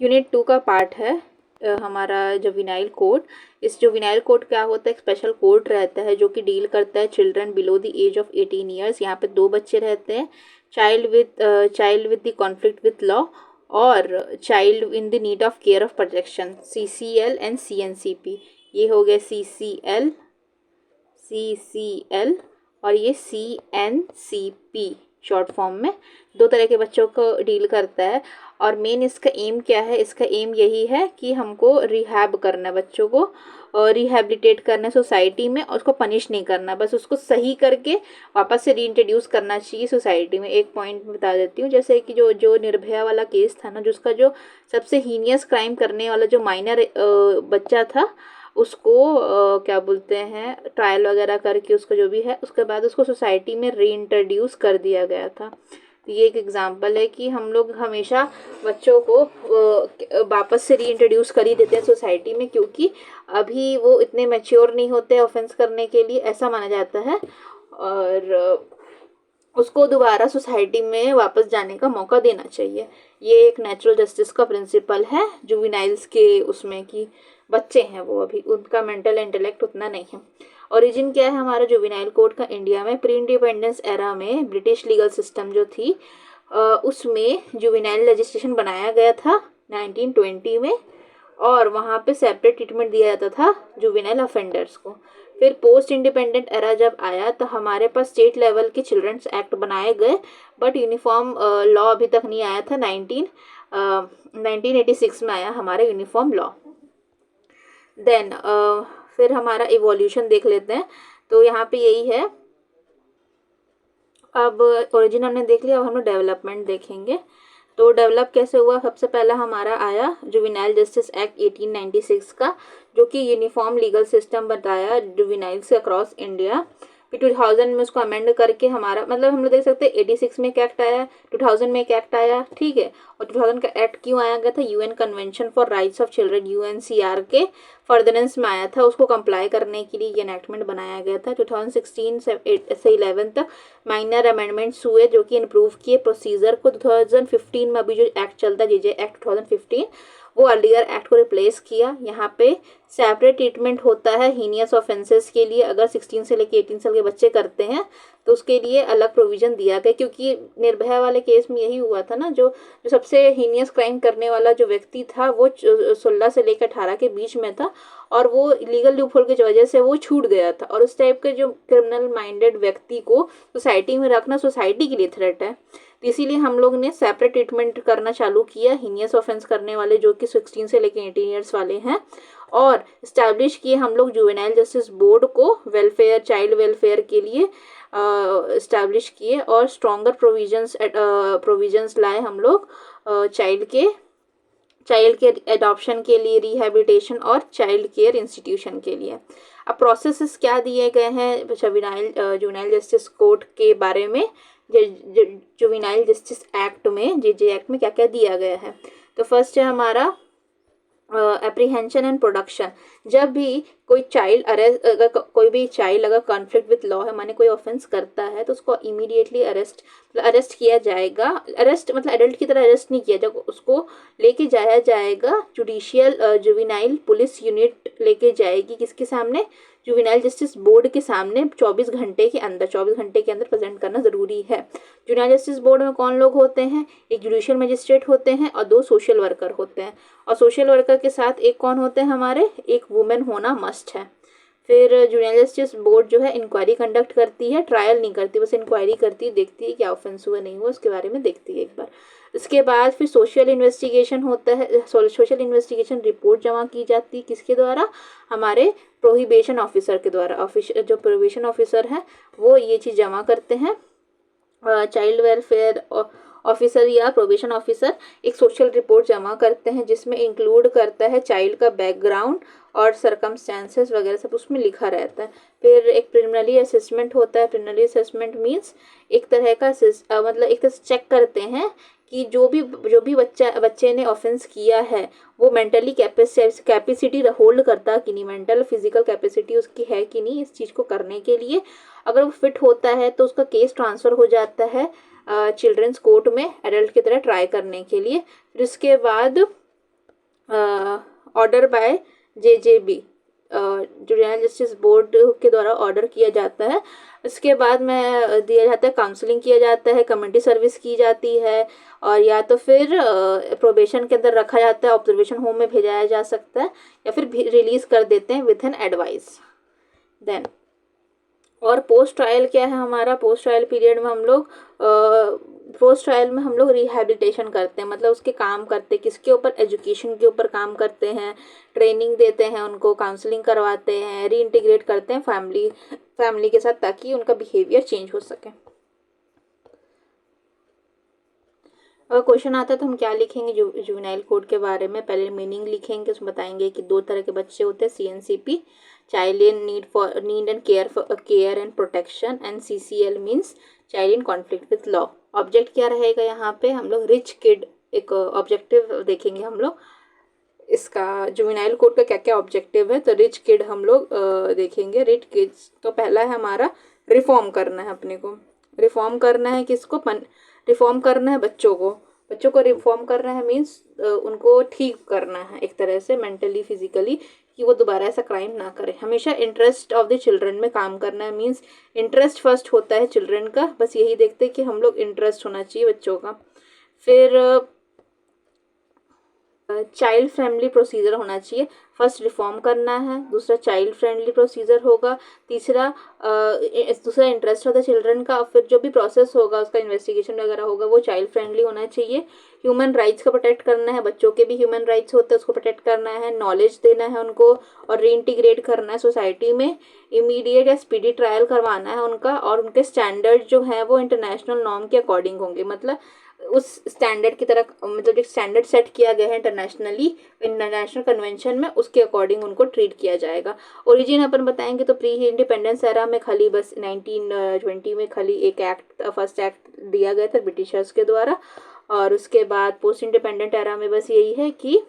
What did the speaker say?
Unit 2 का part है हमारा जुवेनाइल कोड। इस जुवेनाइल कोड क्या होता है, एक स्पेशल कोड रहता है जो कि डील करता है children below the age of 18 years. यहाँ पे 2 बच्चे रहते हैं, child with the conflict with law और child in the need of care of protection, CCL and CNCP। ये हो गया CCL और ये CNCP शॉर्ट फॉर्म में। 2 तरह के बच्चों को डील करता है और मेन इसका एम क्या है, इसका एम यही है कि हमको रिहैब करना है बच्चों को, रिहैबिलिटेट करना है सोसाइटी में, और उसको पनिश नहीं करना, बस उसको सही करके वापस से रीइंट्रोड्यूस करना चाहिए सोसाइटी में। एक पॉइंट बता देती हूँ, जैसे कि जो निर्भया वाला केस था ना, जिसका जो सबसे हीनियस क्राइम करने वाला जो माइनर बच्चा था, उसको क्या बोलते हैं, ट्रायल वगैरह करके उसको जो भी है, उसके बाद उसको सोसाइटी में रीइंट्रोड्यूस कर दिया गया था। तो ये एक एग्जांपल है कि हम लोग हमेशा बच्चों को वापस से रीइंट्रोड्यूस कर ही देते हैं सोसाइटी में, क्योंकि अभी वो इतने मैच्योर नहीं होते ऑफेंस करने के लिए, ऐसा माना जाता है, और उसको दोबारा सोसाइटी में वापस जाने का मौका देना चाहिए। ये एक नेचुरल जस्टिस का प्रिंसिपल है जुवेनाइल्स के उसमें, कि बच्चे हैं वो, अभी उनका मेंटल इंटेलेक्ट उतना नहीं है। ओरिजिन क्या है हमारा जुवेनाइल कोड का इंडिया में? प्री इंडिपेंडेंस एरा में ब्रिटिश लीगल सिस्टम जो थी उसमें जुवेनाइल लेजिस्लेशन बनाया गया था 1920 में, और वहाँ पे सेपरेट ट्रीटमेंट दिया जाता था जुवेनाइल ऑफेंडर्स को। फिर पोस्ट इंडिपेंडेंट एरा जब आया तो हमारे पास स्टेट लेवल के चिल्ड्रंस एक्ट बनाए गए, बट यूनिफॉर्म लॉ अभी तक नहीं आया था। 1986 में आया हमारा यूनिफॉर्म लॉ। देन फिर हमारा इवोल्यूशन देख लेते हैं। तो यहाँ पे यही है, अब ओरिजिन हमने देख लिया, अब हम लोग डेवलपमेंट देखेंगे। तो डेवलप कैसे हुआ? सबसे पहला हमारा आया जुवेनाइल जस्टिस एक्ट 1896 का, जो कि यूनिफॉर्म लीगल सिस्टम बताया जुवेनाइल्स अक्रॉस इंडिया। फिर 2000 में उसको अमेंड करके हमारा, मतलब हम लोग देख सकते हैं 86 में एक एक्ट आया, 2000 में एक एक्ट आया, ठीक है। और 2000 का एक्ट क्यों आया गया था? UN convention for rights of children, UNCR के फर्दरेंस में आया था, उसको कंप्लाई करने के लिए ये एनेक्टमेंट बनाया गया था। 2016 से 11 तक माइनर अमेंडमेंट्स हुए जो कि इम्प्रूव किए प्रोसीजर को। 2015 में अभी जो एक्ट चलता है, JJ एक्ट 2015, वो अर्लियर एक्ट को रिप्लेस किया। यहाँ पे सेपरेट ट्रीटमेंट होता है हीनियस ऑफेंसेस के लिए। अगर 16 से लेके 18 साल के बच्चे करते हैं तो उसके लिए अलग प्रोविजन दिया गया, क्योंकि निर्भया वाले केस में यही हुआ था ना, जो सबसे हीनियस क्राइम करने वाला जो व्यक्ति था वो 16 से लेकर 18 के बीच में था, और वो लीगल लूपहोल की वजह से वो छूट गया था। और उस टाइप के जो क्रिमिनल माइंडेड व्यक्ति को सोसाइटी में रखना सोसाइटी के लिए थ्रेट है। तो इसीलिए हम लोग ने सेपरेट ट्रीटमेंट करना चालू किया हीनियस ऑफेंस करने वाले, जो कि 16 से लेकर 18 ईयर्स वाले हैं, और इस्टेब्लिश किए हम लोग जुवेनाइल जस्टिस बोर्ड को वेलफेयर, चाइल्ड वेलफेयर के लिए इस्टेब्लिश किए, और स्ट्रॉन्गर प्रोविजंस लाए हम लोग चाइल्ड के एडॉप्शन के लिए, रिहैबिलिटेशन और चाइल्ड केयर इंस्टीट्यूशन के लिए। अब प्रोसेसेस क्या दिए गए हैं जुवेनाइल जस्टिस कोड के बारे में, जुवेनाइल जस्टिस एक्ट में, JJ एक्ट में क्या क्या दिया गया है। तो फर्स्ट है हमारा एप्रीहेंशन एंड प्रोडक्शन। जब भी कोई चाइल्ड अगर कॉन्फ्लिक्ट विद लॉ है, माने कोई ऑफेंस करता है, तो उसको इमीडिएटली अरेस्ट किया जाएगा। अरेस्ट मतलब एडल्ट की तरह अरेस्ट नहीं किया जाएगा, उसको लेके जाया जाएगा जुडिशियल जुवेनाइल पुलिस यूनिट लेके जाएगी, किसके सामने? जुवेनाइल जस्टिस बोर्ड के सामने 24 घंटे के अंदर प्रेजेंट करना जरूरी है। जुवेनाइल जस्टिस बोर्ड में कौन लोग होते हैं? एक जुडिशियल मजिस्ट्रेट होते हैं और 2 सोशल वर्कर होते हैं, और सोशल वर्कर के साथ एक कौन होते हैं हमारे? एक वुमेन होना मस्ट है। फिर जुवेनाइल जस्टिस बोर्ड जो है इंक्वायरी कंडक्ट करती है, ट्रायल नहीं करती, बस इंक्वायरी करती है, देखती है क्या ऑफेंस हुआ नहीं हुआ, उसके बारे में देखती है एक बार। इसके बाद फिर सोशल इन्वेस्टिगेशन होता है, सोशल इन्वेस्टिगेशन रिपोर्ट जमा की जाती है, किसके द्वारा? हमारे प्रोहिबिशन ऑफिसर के द्वारा। जो प्रोहिबिशन ऑफिसर है वो ये चीज़ जमा करते हैं। चाइल्ड वेलफेयर ऑफिसर या प्रोबेशन ऑफिसर एक सोशल रिपोर्ट जमा करते हैं, जिसमें इंक्लूड करता है चाइल्ड का बैकग्राउंड और सरकमस्टेंसेस वगैरह, सब उसमें लिखा रहता है। फिर एक प्रिलिमिनरी असेसमेंट होता है। प्रिलिमिनरी असेसमेंट मीन्स एक तरह का मतलब एक तरह चेक करते हैं कि जो भी बच्चे ने ऑफेंस किया है वो मेंटली कैपेसिटी होल्ड करता कि नहीं, मेंटल फिजिकल कैपेसिटी उसकी है कि नहीं इस चीज़ को करने के लिए। अगर वो फिट होता है तो उसका केस ट्रांसफ़र हो जाता है चिल्ड्रंस कोर्ट में एडल्ट की तरह ट्राई करने के लिए। फिर उसके बाद order by JJB, judicial justice board के द्वारा ऑर्डर किया जाता है। उसके बाद में दिया जाता है, काउंसलिंग किया जाता है, कम्युनिटी सर्विस की जाती है, और या तो फिर प्रोबेशन के अंदर रखा जाता है, ऑब्जर्वेशन होम में भेजाया जा सकता है, या फिर रिलीज कर देते हैं विथ एन एडवाइस। देन और पोस्ट ट्रायल क्या है हमारा, पोस्ट ट्रायल पीरियड में हम लोग रिहैबिलिटेशन करते हैं, मतलब उसके काम करते हैं किसके ऊपर, एजुकेशन के ऊपर काम करते हैं, ट्रेनिंग देते हैं उनको, काउंसलिंग करवाते हैं, रीइंटीग्रेट करते हैं फैमिली के साथ, ताकि उनका बिहेवियर चेंज हो सके। अगर क्वेश्चन आता है तो हम क्या लिखेंगे जुवेनाइल कोड के बारे में, पहले मीनिंग लिखेंगे, उसमें बताएंगे कि 2 तरह के बच्चे होते हैं, CNCP child in need and care and protection, and CCL means child in conflict with law. Object क्या रहेगा यहाँ पे, हम लोग रिच किड, एक ऑब्जेक्टिव देखेंगे हम लोग, इसका जुवेनाइल कोड का क्या क्या ऑब्जेक्टिव है। तो रिच किड हम लोग देखेंगे। रिच किड्स तो पहला है हमारा, रिफॉर्म करना है अपने को, रिफॉर्म करना है किसको, रिफॉर्म करना है बच्चों को रिफॉर्म करना है, मीन्स उनको ठीक करना है एक तरह से, मेंटली फिजिकली, कि वो दोबारा ऐसा क्राइम ना करे। हमेशा इंटरेस्ट ऑफ द चिल्ड्रन में काम करना है, मीन्स इंटरेस्ट फर्स्ट होता है चिल्ड्रन का, बस यही देखते हैं कि हम लोग इंटरेस्ट होना चाहिए बच्चों का। फिर चाइल्ड फ्रेंडली प्रोसीजर होना चाहिए, फर्स्ट रिफॉर्म करना है, दूसरा चाइल्ड फ्रेंडली प्रोसीजर होगा, दूसरा इंटरेस्ट ऑफ द चिल्ड्रन का, फिर जो भी प्रोसेस होगा उसका इन्वेस्टिगेशन वगैरह होगा वो चाइल्ड फ्रेंडली होना चाहिए। ह्यूमन राइट्स का प्रोटेक्ट करना है, बच्चों के भी ह्यूमन राइट्स होते हैं, उसको प्रोटेक्ट करना है, नॉलेज देना है उनको, और रीइंटीग्रेट करना है सोसाइटी में, इमीडिएट या स्पीडी ट्रायल करवाना है उनका, और उनके स्टैंडर्ड जो है वो इंटरनेशनल नॉर्म के अकॉर्डिंग होंगे, मतलब उस स्टैंडर्ड की तरह, मतलब एक स्टैंडर्ड सेट किया गया है इंटरनेशनल कन्वेंशन में, उसके अकॉर्डिंग उनको ट्रीट किया जाएगा। ओरिजिन अपन बताएंगे तो प्री इंडिपेंडेंस एरा में खाली बस 1920 में खाली एक एक्ट, फर्स्ट एक्ट दिया गया था ब्रिटिशर्स के द्वारा, और उसके बाद पोस्ट इंडिपेंडेंट एरा में बस यही है कि